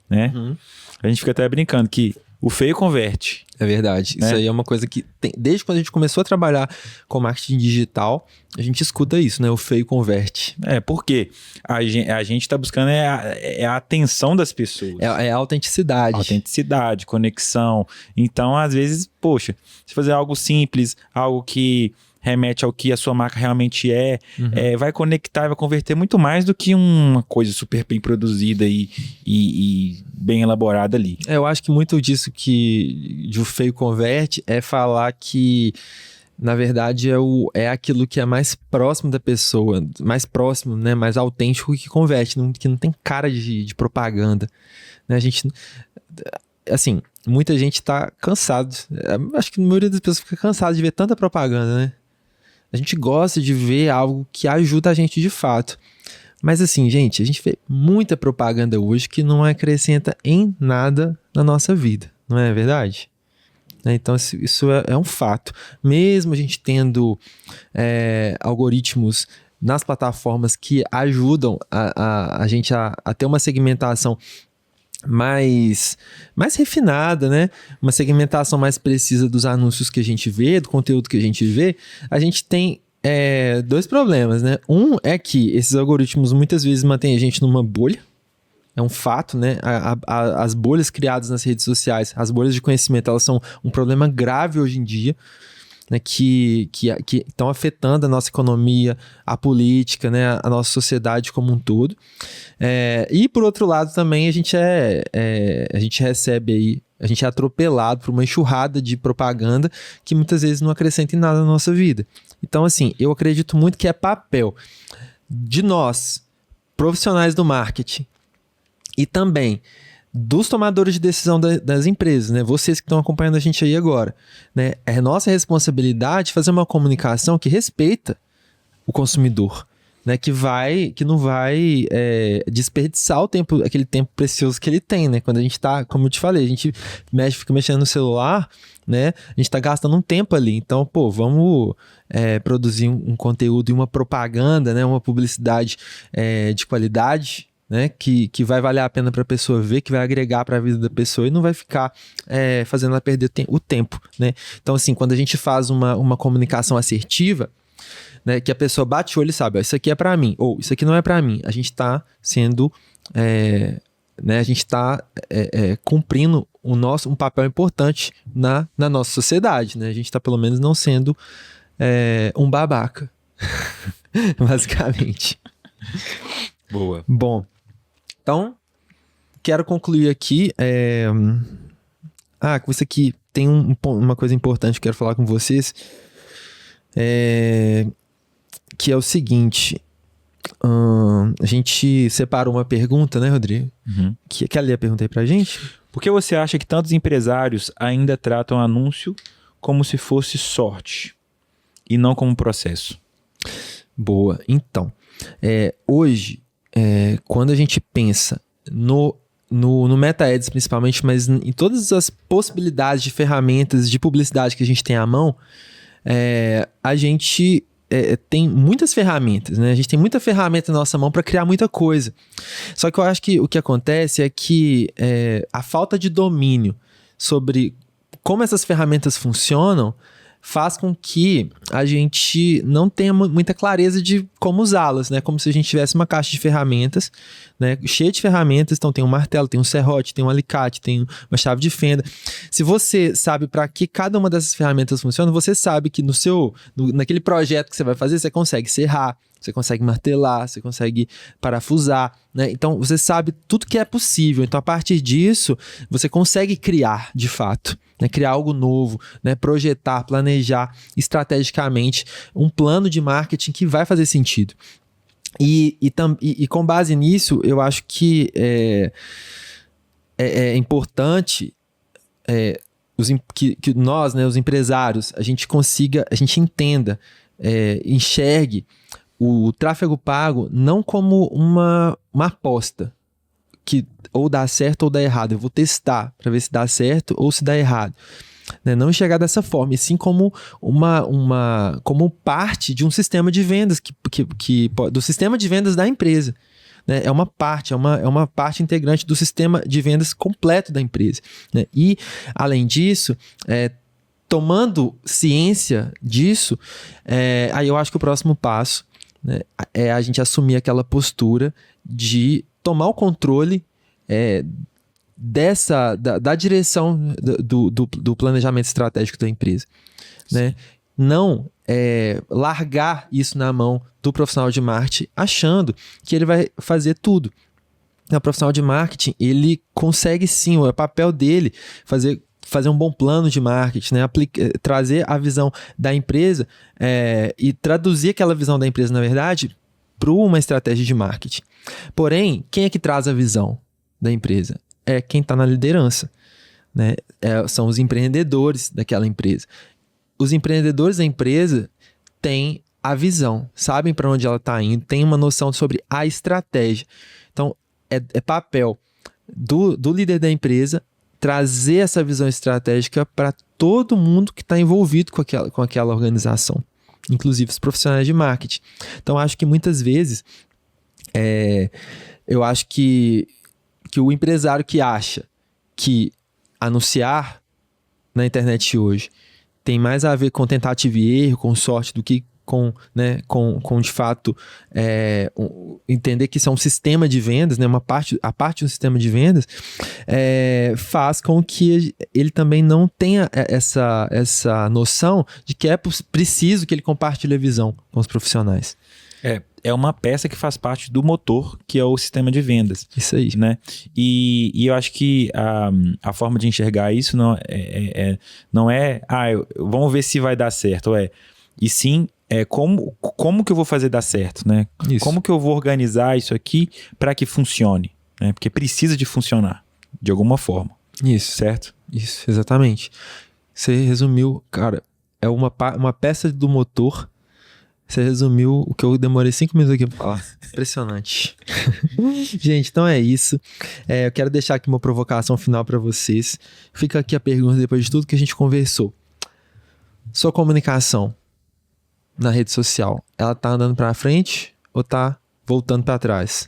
né? Uhum. A gente fica até brincando que o feio converte. É verdade. Isso aí é uma coisa que desde quando a gente começou a trabalhar com marketing digital, a gente escuta isso, né? O feio converte. Porque a gente está buscando a atenção das pessoas. É a autenticidade. Autenticidade, conexão. Então, às vezes, poxa, se fazer algo simples, algo que remete ao que a sua marca realmente vai conectar, vai converter muito mais do que uma coisa super bem produzida e bem elaborada ali. Eu acho que muito disso que de o feio converte é falar que, na verdade, é aquilo que é mais próximo da pessoa, mais próximo, né, mais autêntico que converte, que não tem cara de propaganda, né? A gente, assim, muita gente tá cansado, acho que a maioria das pessoas fica cansada de ver tanta propaganda, né? A gente gosta de ver algo que ajuda a gente de fato. Mas assim, gente, a gente vê muita propaganda hoje que não acrescenta em nada na nossa vida. Não é verdade? Então, isso é um fato. Mesmo a gente tendo algoritmos nas plataformas que ajudam a gente a ter uma segmentação mais refinada, né? Uma segmentação mais precisa dos anúncios que a gente vê, do conteúdo que a gente vê, a gente tem 2 problemas, né? Um é que esses algoritmos muitas vezes mantêm a gente numa bolha, é um fato, né? As bolhas criadas nas redes sociais, as bolhas de conhecimento, elas são um problema grave hoje em dia, né, que estão afetando a nossa economia, a política, né, a nossa sociedade como um todo. E por outro lado também a gente recebe aí A gente é atropelado por uma enxurrada de propaganda que muitas vezes não acrescenta em nada na nossa vida. Então, assim, eu acredito muito que é papel de nós, profissionais do marketing, e também dos tomadores de decisão das empresas, né? Vocês que estão acompanhando a gente aí agora, né? É nossa responsabilidade fazer uma comunicação que respeita o consumidor, né? Que não vai desperdiçar aquele tempo precioso que ele tem, né? Quando a gente tá, como eu te falei, a gente fica mexendo no celular, né? A gente tá gastando um tempo ali. Então, pô, vamos produzir um conteúdo e uma propaganda, né? Uma publicidade de qualidade, né? Que vai valer a pena para a pessoa ver, que vai agregar para a vida da pessoa e não vai ficar fazendo ela perder o tempo, né? Então, assim, quando a gente faz uma comunicação assertiva, né, que a pessoa bate o olho e sabe, ó, isso aqui é para mim, ou isso aqui não é para mim, a gente está sendo, né, a gente está cumprindo um papel importante na nossa sociedade, né? A gente está pelo menos não sendo um babaca, basicamente. Boa. Bom, então, quero concluir aqui. Com isso aqui tem uma coisa importante que eu quero falar com vocês. Que é o seguinte. A gente separou uma pergunta, né, Rodrigo? Uhum. Quer ler a pergunta aí pra gente? Por que você acha que tantos empresários ainda tratam anúncio como se fosse sorte e não como processo? Boa. Então, hoje, quando a gente pensa no Meta Ads principalmente, mas em todas as possibilidades de ferramentas de publicidade que a gente tem à mão, a gente tem muitas ferramentas, né? A gente tem muita ferramenta na nossa mão para criar muita coisa. Só que eu acho que o que acontece é que a falta de domínio sobre como essas ferramentas funcionam faz com que a gente não tenha muita clareza de como usá-las, né? Como se a gente tivesse uma caixa de ferramentas, né? Cheia de ferramentas. Então tem um martelo, tem um serrote, tem um alicate, tem uma chave de fenda. Se você sabe para que cada uma dessas ferramentas funciona, você sabe que naquele projeto que você vai fazer, você consegue serrar, você consegue martelar, você consegue parafusar, né? Então você sabe tudo que é possível. Então a partir disso, você consegue criar de fato, né? Criar algo novo, né? Projetar, planejar estrategicamente um plano de marketing que vai fazer sentido. E com base nisso, eu acho que é importante que nós, né, os empresários, a gente entenda, enxergue o tráfego pago não como uma aposta que ou dá certo ou dá errado. Eu vou testar para ver se dá certo ou se dá errado. Né? Não enxergar dessa forma, e sim como como parte de um sistema de vendas do sistema de vendas da empresa. Né? É uma parte integrante do sistema de vendas completo da empresa. Né? E, além disso, tomando ciência disso, aí eu acho que o próximo passo, né, é a gente assumir aquela postura de tomar o controle da direção do planejamento estratégico da empresa. Né? Não largar isso na mão do profissional de marketing achando que ele vai fazer tudo. O profissional de marketing, ele consegue sim, é o papel dele fazer um bom plano de marketing, né? Trazer a visão da empresa e traduzir aquela visão da empresa, na verdade, para uma estratégia de marketing. Porém, quem é que traz a visão da empresa? É quem está na liderança, né? São os empreendedores daquela empresa. Os empreendedores da empresa têm a visão, sabem para onde ela está indo, têm uma noção sobre a estratégia. Então, é papel do líder da empresa trazer essa visão estratégica para todo mundo que está envolvido com aquela organização, inclusive os profissionais de marketing. Então, acho que muitas vezes, eu acho que o empresário que acha que anunciar na internet hoje tem mais a ver com tentativa e erro, com sorte, do que com de fato entender que isso é um sistema de vendas, né, a parte de um sistema de vendas, faz com que ele também não tenha essa noção de que é preciso que ele compartilhe a visão com os profissionais. é uma peça que faz parte do motor, que é o sistema de vendas. Isso aí. Né? E eu acho que a forma de enxergar isso não é vamos ver se vai dar certo, e sim como que eu vou fazer dar certo, né? Isso. Como que eu vou organizar isso aqui para que funcione, né? Porque precisa de funcionar de alguma forma. Isso. Certo? Isso, exatamente. Você resumiu, cara, é uma peça do motor. Você resumiu o que eu demorei 5 minutos aqui pra falar. Impressionante. Gente, então é isso. Eu quero deixar aqui uma provocação final para vocês. Fica aqui a pergunta depois de tudo que a gente conversou. Sua comunicação na rede social, ela tá andando para frente ou tá voltando para trás?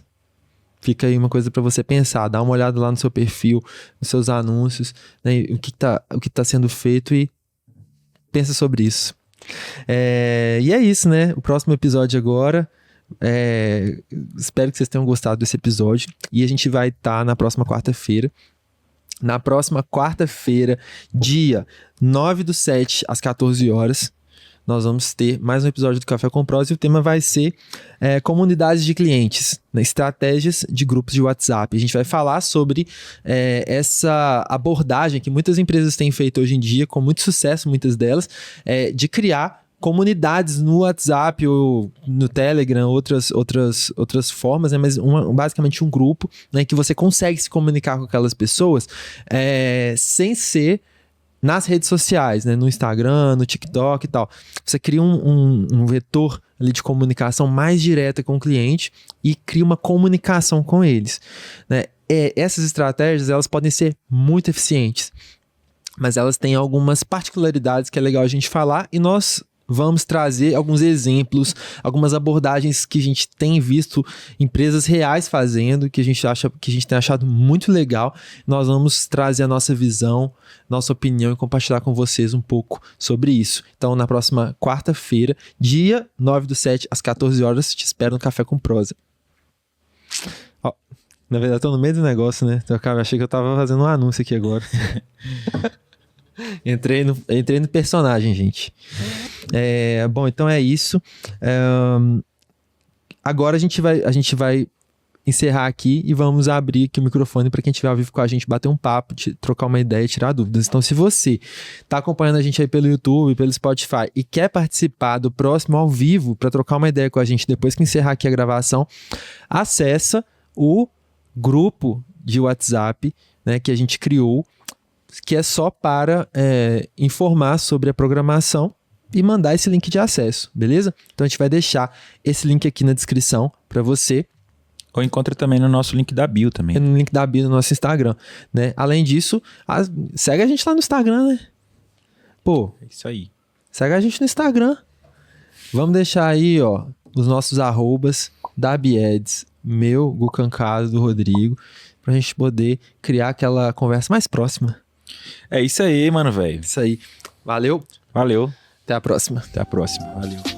Fica aí uma coisa para você pensar. Dá uma olhada lá no seu perfil, nos seus anúncios, né, o que tá sendo feito e pensa sobre isso. E é isso, né? O próximo episódio agora. Espero que vocês tenham gostado desse episódio. E a gente vai estar na próxima quarta-feira. Na próxima quarta-feira, dia 9/7, às 14 horas, nós vamos ter mais um episódio do Café com Prosa e o tema vai ser comunidades de clientes, né, estratégias de grupos de WhatsApp. A gente vai falar sobre essa abordagem que muitas empresas têm feito hoje em dia, com muito sucesso, muitas delas, de criar comunidades no WhatsApp ou no Telegram, outras formas, né? Mas basicamente um grupo, né, que você consegue se comunicar com aquelas pessoas sem ser nas redes sociais, né? No Instagram, no TikTok e tal. Você cria um vetor ali de comunicação mais direta com o cliente e cria uma comunicação com eles, né? Essas estratégias, elas podem ser muito eficientes, mas elas têm algumas particularidades que é legal a gente falar e nós vamos trazer alguns exemplos, algumas abordagens que a gente tem visto empresas reais fazendo, que a gente tem achado muito legal. Nós vamos trazer a nossa visão, nossa opinião e compartilhar com vocês um pouco sobre isso. Então, na próxima quarta-feira, dia 9/7, às 14 horas, te espero no Café com Prosa. Ó, na verdade, eu tô no meio do negócio, né? Então, eu achei que eu tava fazendo um anúncio aqui agora. Entrei no personagem, gente. Bom, então é isso. Agora a gente vai encerrar aqui e vamos abrir aqui o microfone para quem estiver ao vivo com a gente, bater um papo, trocar uma ideia e tirar dúvidas. Então, se você está acompanhando a gente aí pelo YouTube, pelo Spotify e quer participar do próximo ao vivo para trocar uma ideia com a gente depois que encerrar aqui a gravação, acessa o grupo de WhatsApp, né, que a gente criou, que é só para informar sobre a programação e mandar esse link de acesso, beleza? Então a gente vai deixar esse link aqui na descrição para você. Ou encontra também no nosso link da bio também. No link da bio no nosso Instagram, né? Além disso, segue a gente lá no Instagram, né? Pô, é isso aí. Segue a gente no Instagram. Vamos deixar aí, ó, os nossos arrobas da Bieds, meu, Gucancado, do Rodrigo, pra gente poder criar aquela conversa mais próxima. É isso aí, mano, velho. Isso aí. Valeu. Valeu. Até a próxima. Até a próxima. Valeu.